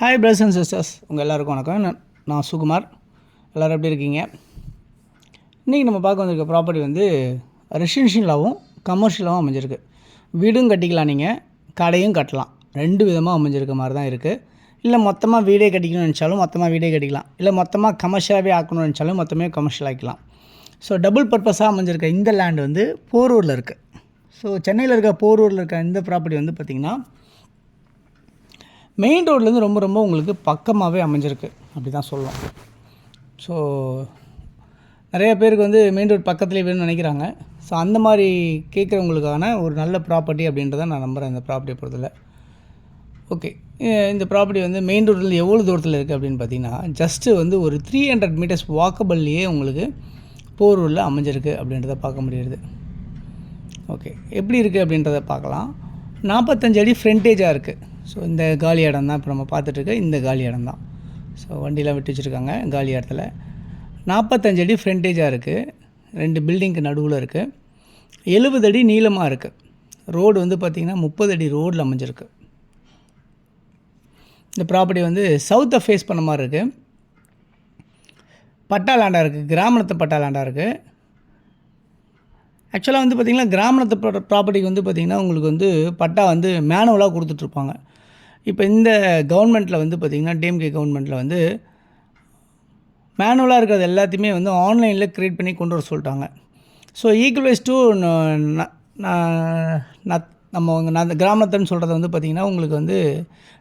Hi brothers and sisters, உங்கள் எல்லாருக்கும் வணக்கம். நான் சுகுமார். எல்லோரும் எப்படி இருக்கீங்க? இன்றைக்கி நம்ம பார்க்க வந்திருக்க ப்ராப்பர்ட்டி வந்து ரெசிடென்ஷியலாகவும் கமர்ஷியலாகவும் அமைஞ்சிருக்கு. வீடும் கட்டிக்கலாம், நீங்கள் கடையும் கட்டலாம், ரெண்டு விதமாக அமைஞ்சிருக்க மாதிரி தான் இருக்குது. இல்லை மொத்தமாக வீடே கட்டிக்கணும்னு நினச்சாலும் மொத்தமாக வீடே கட்டிக்கலாம், இல்லை மொத்தமாக கமர்ஷியலாகவே ஆக்கணும்னு நினச்சாலும் மொத்தமே கமர்ஷியல் ஆக்கிக்கலாம். ஸோ டபுள் பர்பஸாக அமைஞ்சிருக்க இந்த லேண்ட் வந்து போரூரில் இருக்குது. ஸோ சென்னையில் இருக்க போரூரில் இருக்க இந்த ப்ராப்பர்ட்டி வந்து பார்த்திங்கன்னா மெயின் ரோட்லேருந்து ரொம்ப ரொம்ப உங்களுக்கு பக்கமாகவே அமைஞ்சிருக்கு அப்படி தான் சொல்லலாம். ஸோ நிறைய பேருக்கு வந்து மெயின் ரோட் பக்கத்துலேயே வேணும்னு நினைக்கிறாங்க. ஸோ அந்த மாதிரி கேட்குறவங்களுக்கான ஒரு நல்ல ப்ராப்பர்ட்டி அப்படின்றத நான் நம்புகிறேன் இந்த ப்ராப்பர்ட்டியை பொறுத்தல. ஓகே, இந்த ப்ராப்பர்ட்டி வந்து மெயின் ரோட்டில் எவ்வளோ தூரத்தில் இருக்குது அப்படின்னு பார்த்தீங்கன்னா ஜஸ்ட்டு வந்து ஒரு 300 மீட்டர்ஸ் வாக்கபிள்லேயே உங்களுக்கு போரூரில் அமைஞ்சிருக்கு அப்படின்றத பார்க்க முடியுது. ஓகே, எப்படி இருக்குது அப்படின்றத பார்க்கலாம். 45 அடி ஃப்ரண்டேஜாக இருக்குது. ஸோ இந்த காலி இடம் தான் இப்போ நம்ம பார்த்துட்ருக்க இந்த காலி இடம் தான். ஸோ வண்டியெலாம் விட்டு வச்சுருக்காங்க காலி இடத்துல. 45 அடி ஃப்ரண்டேஜாக இருக்குது, 2 பில்டிங்க்கு நடுவில் இருக்குது. 70 அடி நீளமாக இருக்குது. ரோடு வந்து பார்த்திங்கன்னா 30 அடி ரோடில் அமைஞ்சிருக்கு. இந்த ப்ராப்பர்ட்டி வந்து சவுத்தை ஃபேஸ் பண்ண மாதிரி இருக்குது. பட்டா லேண்டாக இருக்குது, கிராமத்து பட்டா லேண்டாக இருக்குது. ஆக்சுவலாக வந்து பார்த்திங்கன்னா கிராமத்து ப்ராப்பர்ட்டிக்கு வந்து பார்த்திங்கன்னா உங்களுக்கு வந்து பட்டா வந்து மேனுவலாக கொடுத்துட்ருப்பாங்க. இப்போ இந்த கவர்மெண்ட்டில் வந்து பார்த்திங்கன்னா டிஎம்கே கவர்மெண்ட்டில் வந்து மேனுவலாக இருக்கிறது எல்லாத்தையுமே வந்து ஆன்லைனில் க்ரியேட் பண்ணி கொண்டு வர சொல்லிட்டாங்க. ஸோ ஈக்குவலைஸ் டு நம்ம கிராமத்துன்னு சொல்கிறத வந்து பார்த்திங்கன்னா உங்களுக்கு வந்து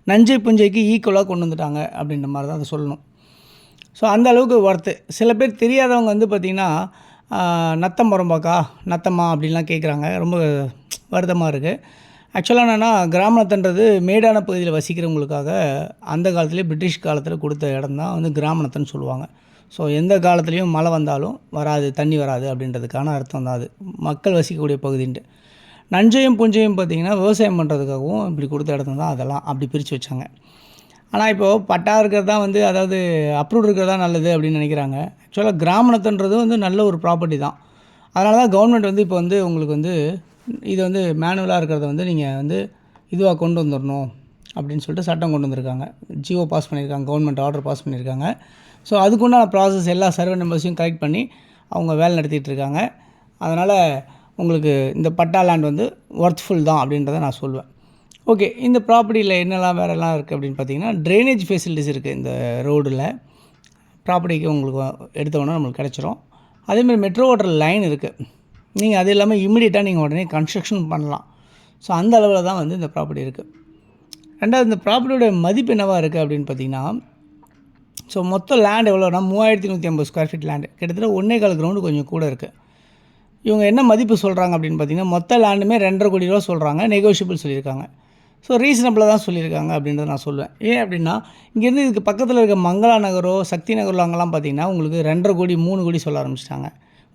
நஞ்சை புஞ்சைக்கு ஈக்குவலாக கொண்டு வந்துட்டாங்க அப்படின்ற மாதிரி தான் அதை சொல்லணும். ஸோ அந்த அளவுக்கு ஒர்த்து. சில பேர் தெரியாதவங்க வந்து பார்த்திங்கன்னா நத்தம் புறம்பாக்கா நத்தம்மா அப்படின்லாம் கேட்குறாங்க. ரொம்ப வருத்தமாக இருக்குது. ஆக்சுவலாக என்னென்னா கிராமநத்தன்றது மேடான பகுதியில் வசிக்கிறவங்களுக்காக அந்த காலத்துலேயே பிரிட்டிஷ் காலத்தில் கொடுத்த இடம் தான் வந்து கிராமநத்தன்னு சொல்லுவாங்க. ஸோ எந்த காலத்துலேயும் மழை வந்தாலும் வராது, தண்ணி வராது அப்படின்றதுக்கான அர்த்தம் தான் அது, மக்கள் வசிக்கக்கூடிய பகுதின்ட்டு. நஞ்சையும் புஞ்சையும் பார்த்திங்கன்னா விவசாயம் பண்ணுறதுக்காகவும் இப்படி கொடுத்த இடத்துல தான் அதெல்லாம் அப்படி பிரித்து வச்சாங்க. ஆனால் இப்போது பட்டா இருக்கிறது தான் வந்து அதாவது அப்ரூவ்ட் இருக்கிறது தான் நல்லது அப்படின்னு நினைக்கிறாங்க. ஆக்சுவலாக கிராமநத்தன்றது வந்து நல்ல ஒரு ப்ராப்பர்ட்டி தான். அதனால தான் கவர்மெண்ட் வந்து இப்போ வந்து உங்களுக்கு வந்து இது வந்து மேனுவலாக இருக்கிறத வந்து நீங்கள் வந்து இதுவாக கொண்டு வந்துடணும் அப்படின்னு சொல்லிட்டு சட்டம் கொண்டு வந்திருக்காங்க. ஜிஓ பாஸ் பண்ணியிருக்காங்க, கவர்மெண்ட் ஆர்டர் பாஸ் பண்ணியிருக்காங்க. ஸோ அதுக்குண்டான ப்ராசஸ் எல்லா சர்வே நம்பர்ஸையும் கரெக்ட் பண்ணி அவங்க வேலை நடத்திட்டு இருக்காங்க. அதனால் உங்களுக்கு இந்த பட்டா லேண்ட் வந்து ஒர்த்ஃபுல் தான் அப்படின்றத நான் சொல்லுவேன். ஓகே, இந்த ப்ராப்பர்ட்டியில் என்னெல்லாம் வேறெல்லாம் இருக்குது அப்படின்னு பார்த்தீங்கன்னா ட்ரைனேஜ் ஃபெசிலிட்டிஸ் இருக்குது இந்த ரோடில். ப்ராப்பர்ட்டிக்கு உங்களுக்கு எடுத்தோன்னா நம்மளுக்கு கிடச்சிரும். அதேமாதிரி மெட்ரோ வாட்டர் லைன் இருக்குது. நீங்கள் அது இல்லாமல் இம்மிடியட்டாக நீங்கள் உடனே கன்ஸ்ட்ரக்ஷன் பண்ணலாம். ஸோ அந்த அளவில் தான் வந்து இந்த ப்ராப்பர்ட்டி இருக்குது. ரெண்டாவது, இந்த ப்ராப்பர்ட்டியோட மதிப்பு என்னவாக இருக்குது அப்படின்னு பார்த்தீங்கன்னா ஸோ மொத்தம் லேண்ட் எவ்வளோனா 3150 ஸ்கொயர் ஃபீட் லேண்டு, கிட்டத்தட்ட 1.25 கிரவுண்டு கொஞ்சம் கூட இருக்குது. இவங்க என்ன மதிப்பு சொல்கிறாங்க அப்படின்னு பார்த்தீங்கன்னா மொத்த லேண்டுமே 2.5 கோடி ரூபா சொல்கிறாங்க, நெகோஷியபிள் சொல்லியிருக்காங்க. ஸோ ரீசனபிளாக தான் சொல்லியிருக்காங்க அப்படின்றத நான் சொல்லுவேன். ஏன் அப்படின்னா இங்கேருந்து இதுக்கு பக்கத்தில் இருக்க மங்களா நகரோ சக்தி நகரோ அங்கெல்லாம் பார்த்திங்கன்னா உங்களுக்கு 2.5 கோடி 3 கோடி சொல்ல ஆரம்பிச்சிட்டாங்க.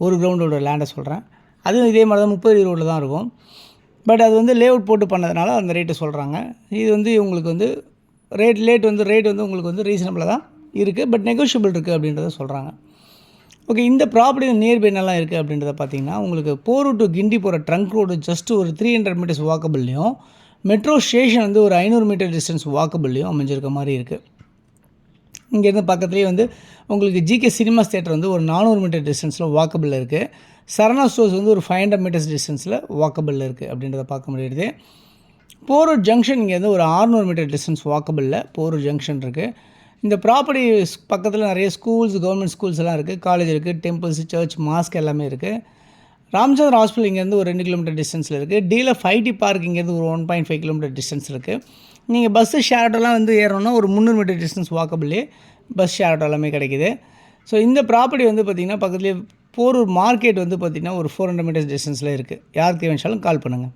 ஒரு கிரவுண்டோட லேண்டை சொல்கிறேன். அதுவும் இதே மாதிரி தான் 30 ரோடில் தான் இருக்கும். பட் அது வந்து லே அவுட் போட்டு பண்ணதுனால அந்த ரேட்டு சொல்கிறாங்க. இது வந்து உங்களுக்கு வந்து ரேட் வந்து உங்களுக்கு வந்து ரீசனபிளாக தான் இருக்குது, பட் நெகோஷியபிள் இருக்குது அப்படின்றத சொல்கிறாங்க. ஓகே, இந்த ப்ராப்பர்ட்டி நியர்பை என்னெல்லாம் இருக்குது அப்படின்றத பார்த்திங்கன்னா உங்களுக்கு போரூர் டு கிண்டி போகிற ட்ரங்க் ரோடு ஜஸ்ட் ஒரு 300 மீட்டர்ஸ் வாக்கபிள்லையும், மெட்ரோ ஸ்டேஷன் வந்து ஒரு 500 மீட்டர் டிஸ்டன்ஸ் வாக்கபிள்லையும் அமைஞ்சிருக்க மாதிரி இருக்குது. இங்கேருந்து பக்கத்துலேயே வந்து உங்களுக்கு ஜிகே சினிமாஸ் தேட்டர் வந்து ஒரு 400 மீட்டர் டிஸ்டன்ஸில் வாக்கபிளில் இருக்குது. சரணா ஸ்டோர்ஸ் வந்து ஒரு 500 மீட்டர்ஸ் டிஸ்டன்ஸில் வாக்கபிளில் இருக்குது அப்படின்றத பார்க்க முடியுது. போரூர் ஜங்ஷன் இங்கேருந்து ஒரு 600 மீட்டர் டிஸ்டன்ஸ் வாக்கபிளில் போரூர் ஜங்ஷன் இருக்குது. இந்த ப்ராப்பர்ட்டி பக்கத்தில் நிறைய ஸ்கூல்ஸ், கவர்மெண்ட் ஸ்கூல்ஸ் எல்லாம் இருக்குது, காலேஜ் இருக்குது, டெம்பிள்ஸ், சர்ச், மாஸ்க் எல்லாமே இருக்குது. ராமச்சந்திர ஹாஸ்பிட்டல் இங்கேருந்து ஒரு 2 கிலோமீட்டர் டிஸ்டன்ஸில் இருக்குது. டிஎல்எஃப் ஐடி பார்க் இங்கேருந்து ஒரு 1.5 கிலோமீட்டர் டிஸ்டன்ஸ் இருக்குது. நீங்கள் பஸ்ஸு ஷேர் ஆட்டோலாம் வந்து ஏறணும்னா ஒரு 300 மீட்டர் டிஸ்டன்ஸ் வாக்கபிள்லே பஸ் ஷேர் ஆட்டோ எல்லாமே கிடைக்கிது. ஸோ இந்த ப்ராப்பர்ட்டி வந்து பார்த்திங்கன்னா பக்கத்துலேயே போரூர் மார்க்கெட் வந்து பார்த்திங்கன்னா ஒரு 400 மீட்டர்ஸ் டிஸ்டன்ஸில் இருக்குது. யாருக்கு வேணுனாலும் கால் பண்ணுங்கள்.